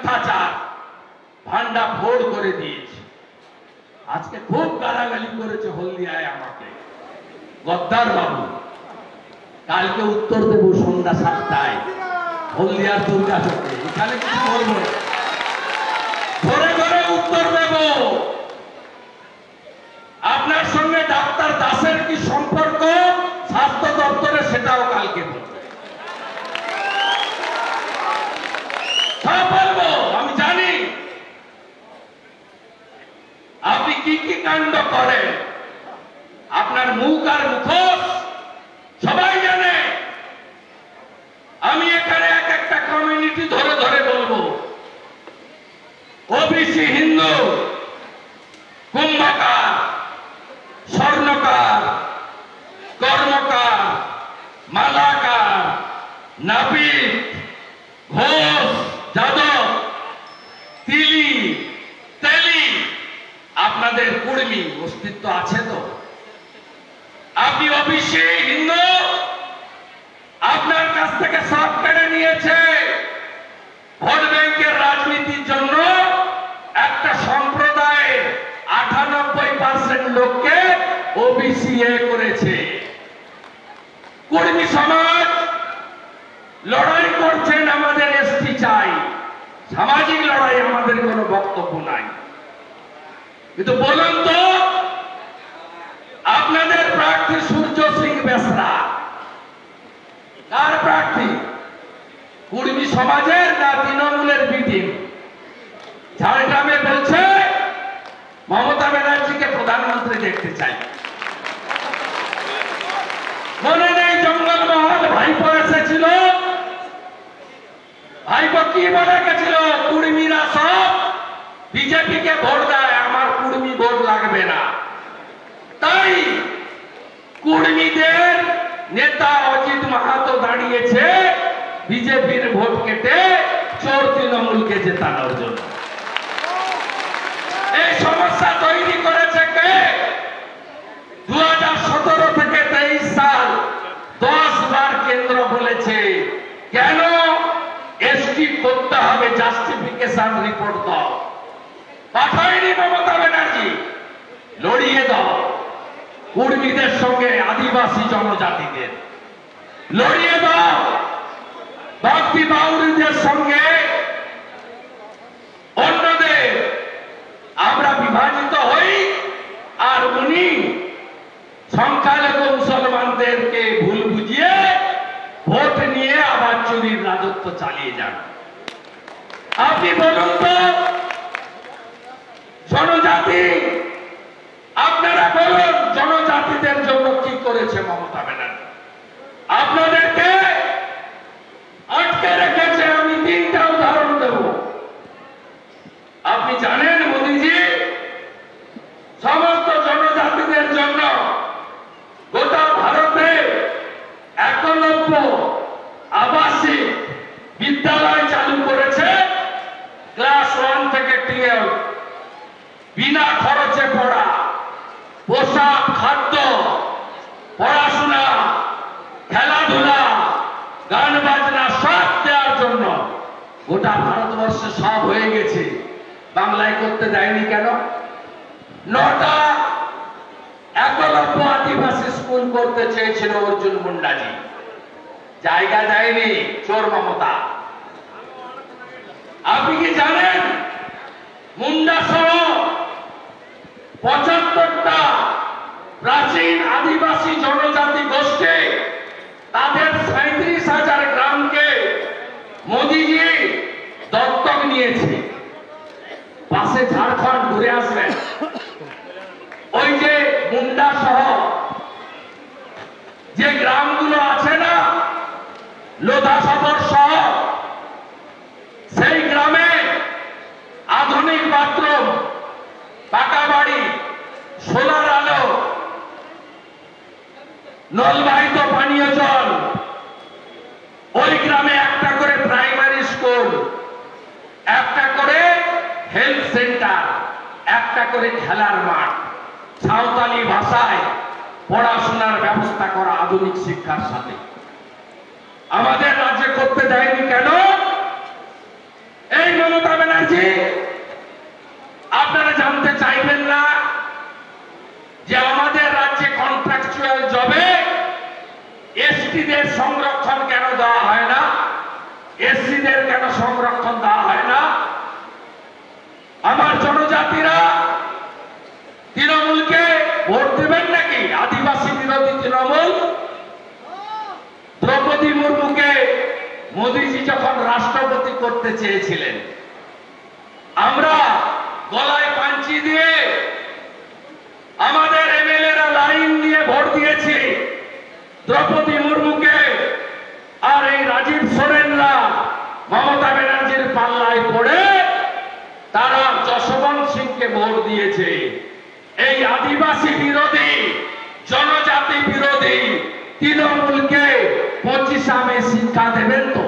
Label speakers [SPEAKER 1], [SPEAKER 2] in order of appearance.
[SPEAKER 1] মিথ্যাচার ভান্ডা ফোড় করে দিয়েছে। আজকে খুব গালাগালি করেছে হলদিয়ায় আমাকে গদ্দার বাবু। কালকে উত্তর দেব সন্ধ্যা 7টায় হলদিয়ার দুর্গা চক্রে। এখানে কিছু বলবো না, ঘরে ঘরে উত্তর দেব। আপনার সঙ্গে ডাক্তার দাসের কি সম্পর্ক স্বাস্থ্য দপ্তরে, সেটাও কালকে বলবো। সব বলবো। আমি জানি আপনি কি কি কাণ্ড করেন, আপনার মুখ আর মুখোশ সবাই জানে। আমি এখানে এক একটা কমিউনিটি ধরে ধরে বলবো। ওবিসি হিন্দু, কুম্ভকার, স্বর্ণকার, কর্মকার, মালাকার, নাপিত, ঘোষ, যাদব, তিলি, তেলি, আপনাদের কুর্মী অস্তিত্ব আছে তো? আপনি ওবিসি হিন্দু, আপনার কাছ থেকে সব কেড়ে নিয়েছে ভোট ব্যাংকের রাজনীতির জন্য। একটা সম্প্রদায়ের 98% লোককে ওবিসি করেছে। কুর্মী সমাজ লড়াই করছেন, আমাদের এসটি চাই। সামাজিক লড়াই আমাদের কোনো বক্তব্য নাই। কিন্তু বলুন তো, আপনাদের প্রার্থী সূর্য সিং বেসরা কার প্রার্থী? কুর্মী সমাজের না তৃণমূলের বিটিম? ঝাড়গ্রামে বলছে মমতা ব্যানার্জিকে প্রধানমন্ত্রী দেখতে চাই। মনে নেই জঙ্গলমহল ভাইপো এসেছিল, ভাইপো কি বলে গেছিল? কুর্মীরা সব বিজেপিকে ভোট দেয়, আমার কুর্মী ভোট লাগবে না। তাই কুর্মীদের নেতা অজিত মাহাতো দাঁড়িয়েছে বিজেপির ভোট কেটে চোর তৃণমূলকে জেতানোর জন্য। এই সমস্যা তৈরি করেছে কে? 2017 থেকে 23 সাল 10 বার কেন্দ্র বলেছে কেন এসটি করতে হবে, জাস্টিফিকেশন রিপোর্ট দাও। পাঠায়নি মমতা ব্যানার্জি। লড়িয়ে দাও কুর্মীদের সঙ্গে আদিবাসী জনজাতিদের, লড়িয়ে দাও ভক্তি বাউরিদের সঙ্গে অন্যদের। আমরা বিভাজিত হই আর উনি সংখ্যালঘু মুসলমানদেরকে ভুল বুঝিয়ে ভোট নিয়ে আবার চুরির রাজত্ব চালিয়ে যান। আপনি বলুন তো, জনজাতি, আপনারা বলুন জনজাতিদের জন্য কি করেছে মমতা ব্যানার্জি? আপনাদেরকে আটকে রেখেছে। আমি 3টা উদাহরণ দেব। আপনি জানেন মোদীজি সমস্ত জনজাতিদের জন্য গোটা ভারতে 91 আবাসিক বিদ্যালয় চালু করেছে। ক্লাস 1 থেকে 12 বিনা খরচে পড়া, পোশাক, খাদ্য, পড়াশোনা, খেলাধুলা, গান বাজনা সব দেওয়ার জন্য গোটা ভারতবর্ষে সব হয়ে গেছে। বাংলায় করতে দেয়নি কেন? 9টা 91 আদিবাসী স্কুল করতে চেয়েছিল অর্জুন মুন্ডাজি, জায়গা দেয়নি চোর মমতা। আপনি কি জানেন মুন্ডা সহ 75টা প্রাচীন আদিবাসী জনজাতি গোষ্ঠী, তাদের 37,000 গ্রামকে মোদীজি দত্তক নিয়েছে। পাশে ঝাড়খণ্ড ঘুরে আসবেন, ওই যে মুন্ডা সহ যে গ্রামগুলো আছে না, লোধা সদর সহ, সেই গ্রামে আধুনিক বাথরুম, পাকা বাড়ি, সোলার আলো, নলবাহিত পানীয় জল, ওই গ্রামে একটা করে প্রাইমারি স্কুল, একটা করে হেলথ সেন্টার, একটা করে খেলার মাঠ, সাঁওতালি ভাষায় পড়াশোনার ব্যবস্থা করা আধুনিক শিক্ষার সাথে। আমাদের রাজ্যে করতে দেয়নি কেন? এই মমতা সংরক্ষণ কেন দেওয়া হয় না? এসসিদের কেন সংরক্ষণ দেওয়া হয় না? আমার জনজাতিরা তৃণমূলকে ভোট দেবেন নাকি? আদিবাসী বিরোধী তৃণমূল দ্রৌপদী মুর্মুকে মোদীজি যখন রাষ্ট্রপতি করতে চেয়েছিলেন, আমরা গলায় পাঞ্চি দিয়ে আমাদের এমএলএরা লাইন দিয়ে ভোট দিয়েছি দ্রৌপদী মুর্মুকে, আর এই রাজীব সোরেনরা মমতা ব্যানার্জির পাল্লায় পড়ে তারা যশবন্ত সিংকে ভোট দিয়েছে। এই আদিবাসী বিরোধী, জনজাতি বিরোধী তৃণমূলকে 25 মে শিক্ষা দেবেন তো?